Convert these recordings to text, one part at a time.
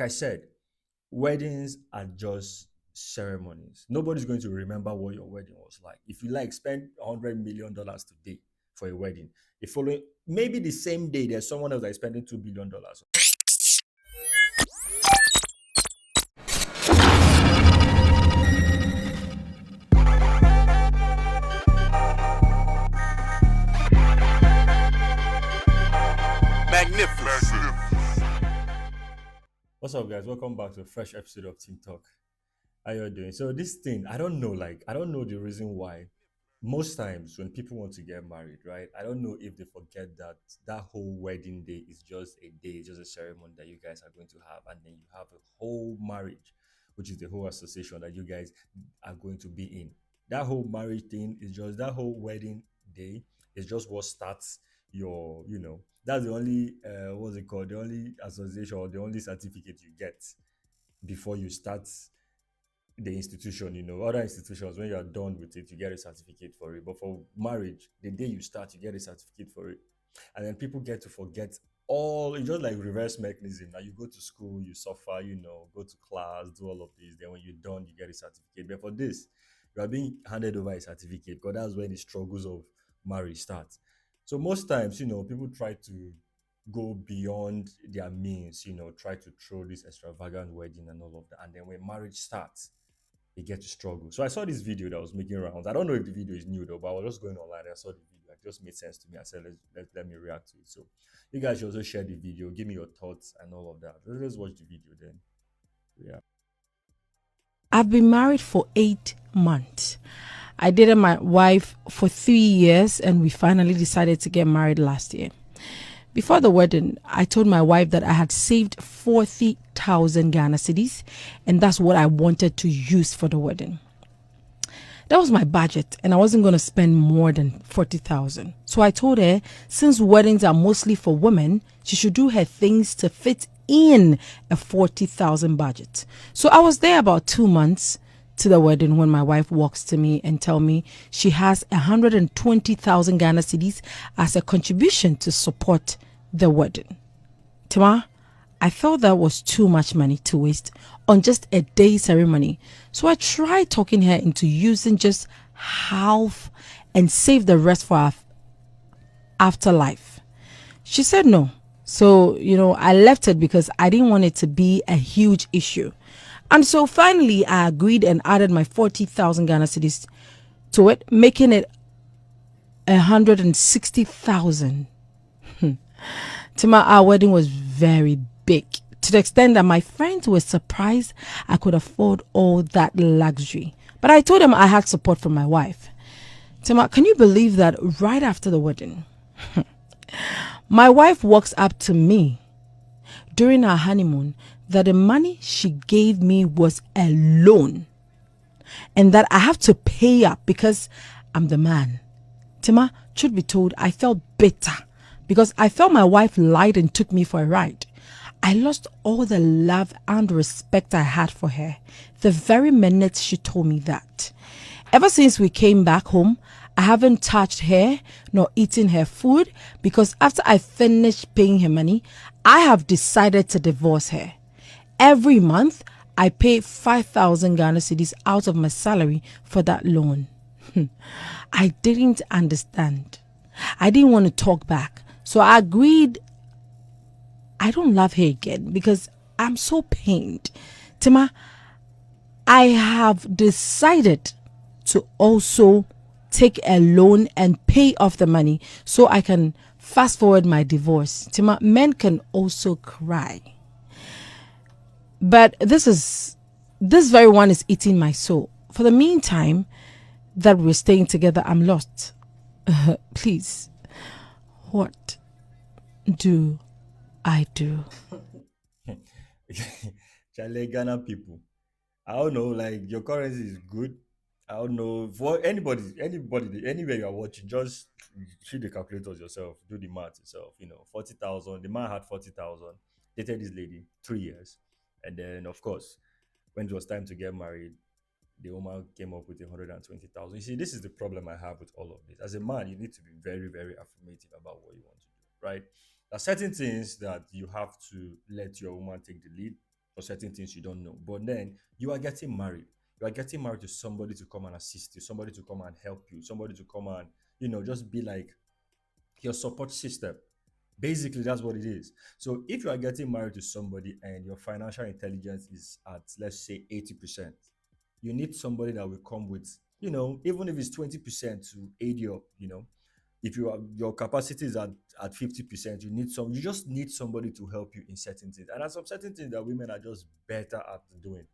I said, weddings are just ceremonies. Nobody's going to remember what your wedding was like. If you like spend $100 million today for a wedding, the following maybe the same day there's someone else that is spending $2 billion. Magnificent. What's up, guys? Welcome back to a fresh episode of Team Talk. How you doing? So this thing, I don't know. I don't know the reason why. Most times when people want to get married, right? I don't know if they forget that that whole wedding day is just a day, just a ceremony that you guys are going to have, and then you have a whole marriage, which is the whole association that you guys are going to be in. That whole marriage thing is just that whole wedding day is just what starts your. That's the only what's it called? The only association or the only certificate you get before you start the institution. Other institutions, when you are done with it, you get a certificate for it. But for marriage, the day you start, you get a certificate for it. And then people get to forget all. It's just like reverse mechanism. Now you go to school, you suffer, go to class, do all of this. Then when you're done, you get a certificate. But for this, you are being handed over a certificate because that's when the struggles of marriage start. So most times, people try to go beyond their means, try to throw this extravagant wedding and all of that. And then when marriage starts, they get to struggle. So I saw this video that was making rounds. I don't know if the video is new though, but I was just going online. I saw the video. It just made sense to me. I said, let me react to it. So you guys should also share the video, give me your thoughts and all of that. Let's watch the video then. Yeah. I've been married for 8 months. I dated my wife for 3 years and we finally decided to get married last year. Before the wedding, I told my wife that I had saved 40,000 Ghana cedis and that's what I wanted to use for the wedding. That was my budget and I wasn't going to spend more than 40,000. So I told her, since weddings are mostly for women, she should do her things to fit in a 40,000 budget. So I was there about 2 months to the wedding when my wife walks to me and tell me she has 120,000 Ghana cedis as a contribution to support the wedding. Tima, I felt that was too much money to waste on just a day ceremony. So I tried talking her into using just half and save the rest for our afterlife. She said no. So, I left it because I didn't want it to be a huge issue. And so finally I agreed and added my 40,000 Ghana cedis to it, making it 160,000. Tima, our wedding was very big to the extent that my friends were surprised I could afford all that luxury. But I told them I had support from my wife. Tima, can you believe that right after the wedding, my wife walks up to me during our honeymoon that the money she gave me was a loan and that I have to pay up because I'm the man. Tima, truth be told, I felt bitter because I felt my wife lied and took me for a ride. I lost all the love and respect I had for her the very minute she told me that. Ever since we came back home, I haven't touched her nor eaten her food because after I finished paying her money, I have decided to divorce her. Every month, I pay 5,000 Ghana cedis out of my salary for that loan. I didn't understand. I didn't want to talk back. So I agreed I don't love her again because I'm so pained. Tima, I have decided to also take a loan and pay off the money so I can fast forward my divorce. Tima, men can also cry. But this very one is eating my soul. For the meantime that we're staying together, I'm lost. Please, what do I do? Chale Ghana people. I don't know, like your currency is good. I don't know for anybody, anywhere you are watching, just see the calculators yourself, do the math yourself. 40,000. The man had 40,000, dated this lady 3 years, and then of course, when it was time to get married, the woman came up with 120,000. You see, this is the problem I have with all of this. As a man, you need to be very, very affirmative about what you want to do, right? There are certain things that you have to let your woman take the lead. for certain things you don't know. But then you are getting married. You are getting married to somebody to come and assist you, somebody to come and help you, somebody to come and, just be like your support system. Basically, that's what it is. So if you are getting married to somebody and your financial intelligence is at, let's say, 80%, you need somebody that will come with, even if it's 20% to aid your, if your capacity is at 50%, you just need somebody to help you in certain things. And there are some certain things that women are just better at doing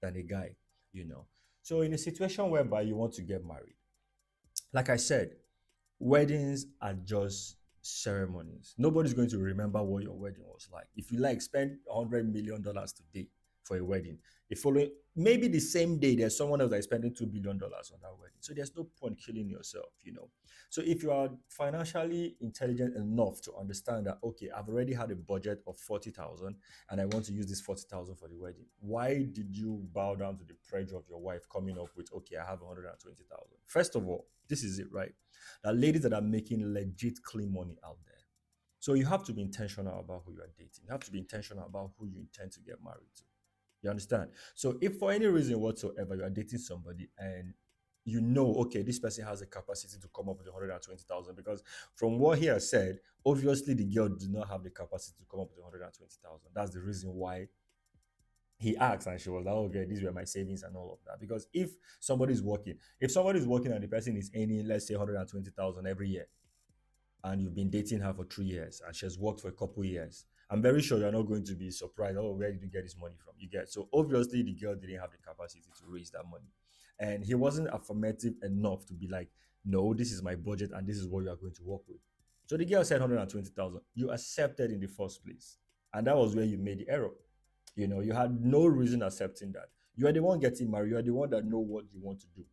than a guy, you know. So in a situation whereby you want to get married, like I said, weddings are just ceremonies. Nobody's going to remember what your wedding was like. If you like, spend $100 million today for a wedding. The following, maybe the same day, there's someone else that is spending $2 billion on that wedding. So there's no point killing yourself. So if you are financially intelligent enough to understand that, okay, I've already had a budget of 40,000 and I want to use this 40,000 for the wedding. Why did you bow down to the pressure of your wife coming up with, okay, I have 120,000? First of all, this is it, right? There are ladies that are making legit clean money out there. So you have to be intentional about who you are dating. You have to be intentional about who you intend to get married to. You understand? So if for any reason whatsoever you are dating somebody and okay, this person has a capacity to come up with 120,000, because from what he has said, obviously the girl does not have the capacity to come up with 120,000. That's the reason why he asked, and she was like, okay, these were my savings and all of that. Because if somebody is working and the person is earning, let's say, 120,000 every year, and you've been dating her for 3 years and she has worked for a couple years, I'm very sure you're not going to be surprised. Oh, where did you get this money from? You get, so obviously the girl didn't have the capacity to raise that money. And he wasn't affirmative enough to be like, no, this is my budget and this is what you are going to work with. So the girl said 120,000. You accepted in the first place. And that was where you made the error. You had no reason accepting that. You are the one getting married. You are the one that know what you want to do.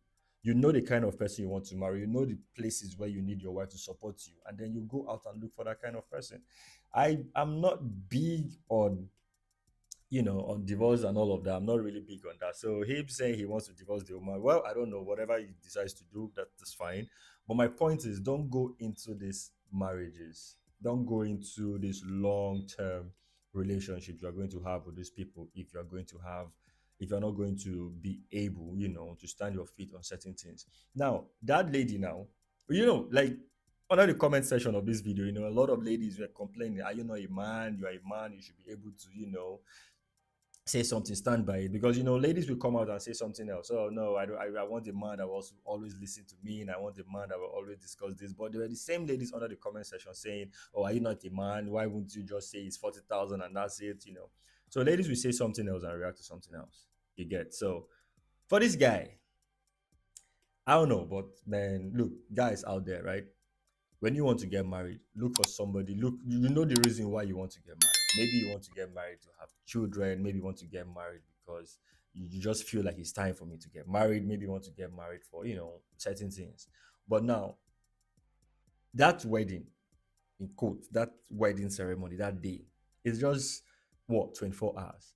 You know the kind of person you want to marry. You know the places where you need your wife to support you, and then you go out and look for that kind of person. I am not big on divorce and all of that. I'm not really big on that. So him saying he wants to divorce the woman, well, I don't know. Whatever he decides to do, that is fine. But my point is, don't go into these marriages. Don't go into these long-term relationships you are going to have with these people if you're not going to be able, to stand your feet on certain things. Now, that lady now, like under the comment section of this video, a lot of ladies were complaining, are you not a man? You are a man, you should be able to, say something, stand by it. Because ladies will come out and say something else. Oh no, I don't. I want a man that will also always listen to me, and I want a man that will always discuss this. But they were the same ladies under the comment section saying, "Oh, are you not a man? Why wouldn't you just say it's 40,000 and that's it?" So ladies will say something else and react to something else. You get. So for this guy, I don't know, but man, look, guys out there, right? When you want to get married, look for somebody. Look, you know the reason why you want to get married. Maybe you want to get married to have children. Maybe you want to get married because you just feel like it's time for me to get married. Maybe you want to get married for, certain things. But now, that wedding, in quote, that wedding ceremony, that day, is just what, 24 hours.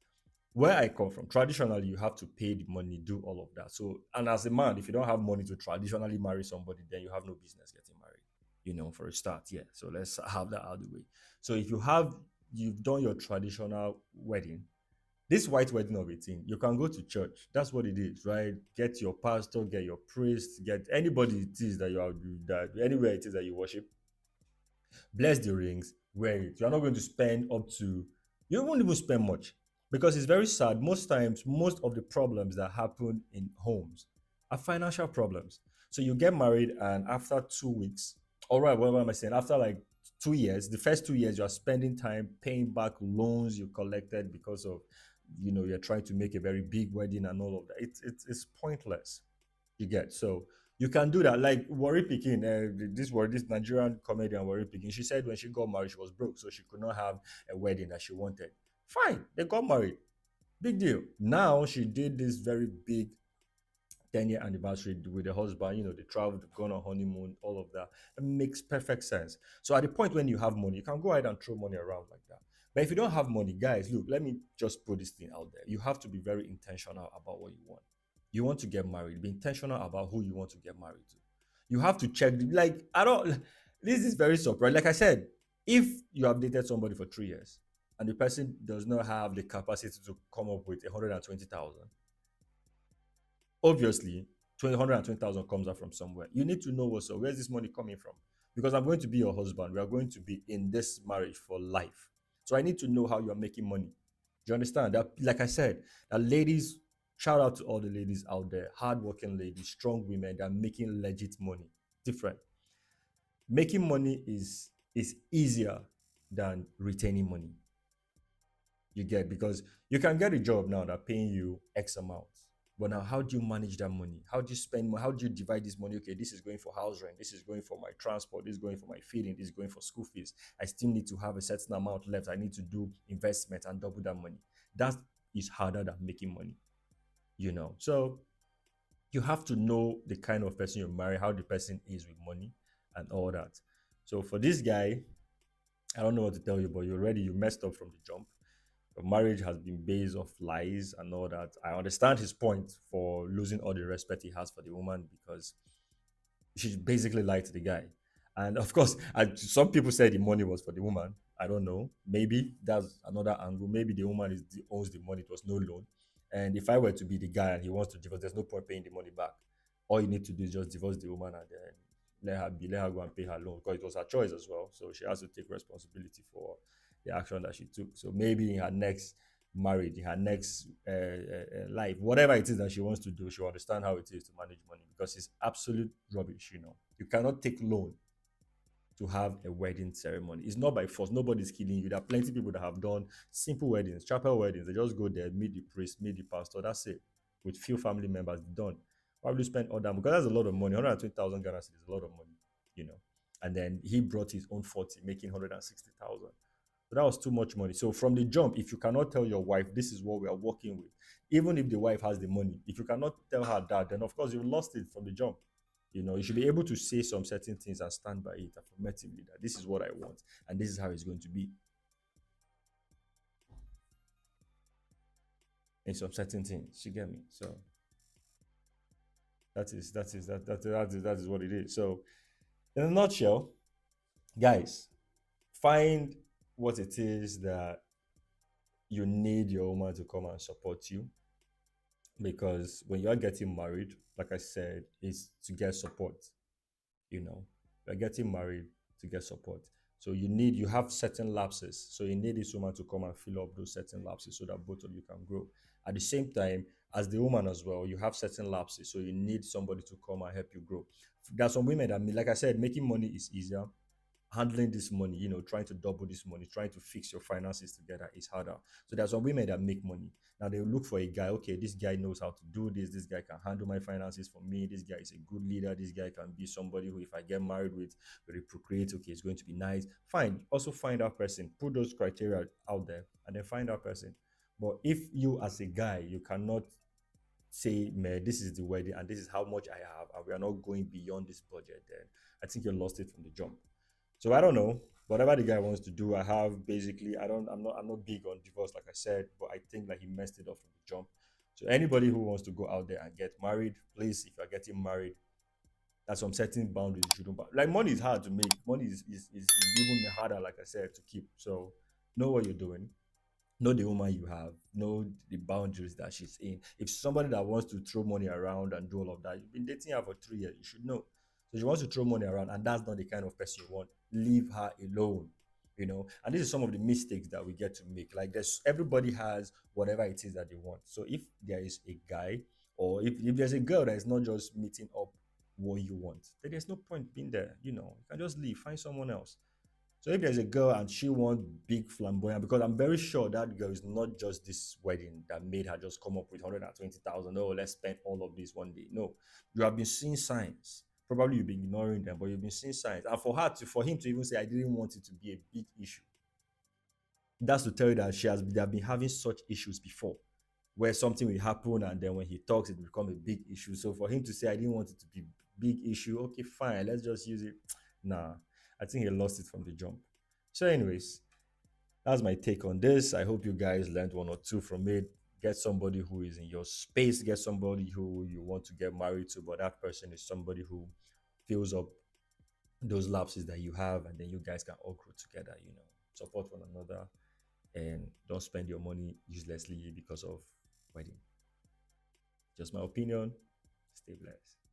Where I come from, traditionally, you have to pay the money, do all of that. So, and as a man, if you don't have money to traditionally marry somebody, then you have no business getting married, for a start. Yeah. So let's have that out of the way. So if you've done your traditional wedding, this white wedding of a thing, you can go to church. That's what it is, right? Get your pastor, get your priest, get anybody it is that you are, that anywhere it is that you worship, bless the rings, wear it. You're not going to spend up to, you won't even spend much, because it's very sad. Most times, most of the problems that happen in homes are financial problems. So you get married, and after 2 weeks, all right, what am I saying? After like 2 years, the first 2 years, you are spending time paying back loans you collected because of, you're trying to make a very big wedding and all of that. It's pointless. You get. So you can do that. Like Worry Pikin, this Nigerian comedian Worry Pikin. She said when she got married, she was broke, so she could not have a wedding that she wanted. Fine, they got married. Big deal. Now she did this very big 10-year anniversary with the husband. They traveled, gone on honeymoon, all of that. It makes perfect sense. So at the point when you have money, you can go ahead and throw money around like that. But if you don't have money, guys, look, let me just put this thing out there. You have to be very intentional about what you want. You want to get married, be intentional about who you want to get married to. You have to check, I don't, this is very surprising. Like I said, if you have dated somebody for 3 years and the person does not have the capacity to come up with 120,000, obviously 120,000 comes out from somewhere. You need to know what's up. Where's this money coming from? Because I'm going to be your husband. We are going to be in this marriage for life. So I need to know how you're making money. Do you understand? That, like I said, that ladies, shout out to all the ladies out there, hardworking ladies, strong women that are making legit money. Different. Making money is easier than retaining money. You get, because you can get a job now that paying you X amount. But now, how do you manage that money? How do you spend? How do you divide this money? Okay, this is going for house rent. This is going for my transport. This is going for my feeding. This is going for school fees. I still need to have a certain amount left. I need to do investment and double that money. That is harder than making money. So you have to know the kind of person you marry, how the person is with money, and all that. So for this guy, I don't know what to tell you, but you messed up from the jump. Your marriage has been based off lies and all that. I understand his point for losing all the respect he has for the woman because she basically lied to the guy. And of course, some people said the money was for the woman. I don't know. Maybe that's another angle. Maybe the woman owns the money. It was no loan. And if I were to be the guy and he wants to divorce, there's no point paying the money back. All you need to do is just divorce the woman and then let her go and pay her loan because it was her choice as well. So she has to take responsibility for the action that she took. So maybe in her next marriage, in her next life, whatever it is that she wants to do, she'll understand how it is to manage money because it's absolute rubbish. You cannot take loan to have a wedding ceremony. It's not by force. Nobody's killing you. There are plenty of people that have done simple weddings, chapel weddings. They just go there, meet the priest, meet the pastor. That's it. With few family members, done. Probably spend all that because that's a lot of money. 120,000 Ghana cedis is a lot of money, you know. And then he brought his own 40, making 160,000. So that was too much money. So from the jump, if you cannot tell your wife this is what we are working with, even if the wife has the money, if you cannot tell her that, then of course you lost it from the jump. You should be able to say some certain things and stand by it affirmatively that this is what I want and this is how it's going to be in some certain things. You get me? So that is what it is. So in a nutshell, guys, find what it is that you need your woman to come and support you because when you're getting married, like I said, is to get support. You're getting married to get support. So you have certain lapses. So you need this woman to come and fill up those certain lapses so that both of you can grow. At the same time, as the woman as well, you have certain lapses. So you need somebody to come and help you grow. There are some women that, like I said, making money is easier. Handling this money, trying to double this money, trying to fix your finances together is harder. So there's some women that make money. Now they look for a guy, okay, this guy knows how to do this guy can handle my finances for me, this guy is a good leader, this guy can be somebody who, if I get married with, will procreate, okay, it's going to be nice. Fine. Also find that person, put those criteria out there, and then find that person. But if you as a guy, you cannot say, man, this is the wedding and this is how much I have, and we are not going beyond this budget, then I think you lost it from the jump. So I don't know. Whatever the guy wants to do, I have basically I'm not big on divorce, like I said, but I think that he messed it up from the jump. So anybody who wants to go out there and get married, please, if you're getting married, there's some certain boundaries you shouldn't like money is hard to make. Money is even harder, like I said, to keep. So know what you're doing. Know the woman you have, know the boundaries that she's in. If somebody that wants to throw money around and do all of that, you've been dating her for 3 years, you should know. So she wants to throw money around, and that's not the kind of person you want. Leave her alone. And this is some of the mistakes that we get to make. Like everybody has whatever it is that they want. So if there is a guy, or if there's a girl that is not just meeting up what you want, then there's no point being there. You can just leave, find someone else. So if there's a girl and she wants big flamboyant, because I'm very sure that girl is not just this wedding that made her just come up with 120,000. Oh, let's spend all of this one day. No, you have been seeing signs. Probably you've been ignoring them, but you've been seeing signs. And for him to even say, I didn't want it to be a big issue, that's to tell you that they have been having such issues before, where something will happen and then when he talks, it will become a big issue. So for him to say, I didn't want it to be big issue, okay, fine, let's just use it. Nah, I think he lost it from the jump. So, anyways, that's my take on this. I hope you guys learned one or two from it. Get somebody who is in your space, get somebody who you want to get married to, but that person is somebody who fills up those lapses that you have, and then you guys can all grow together, support one another. and don't spend your money uselessly because of wedding. Just my opinion. Stay blessed.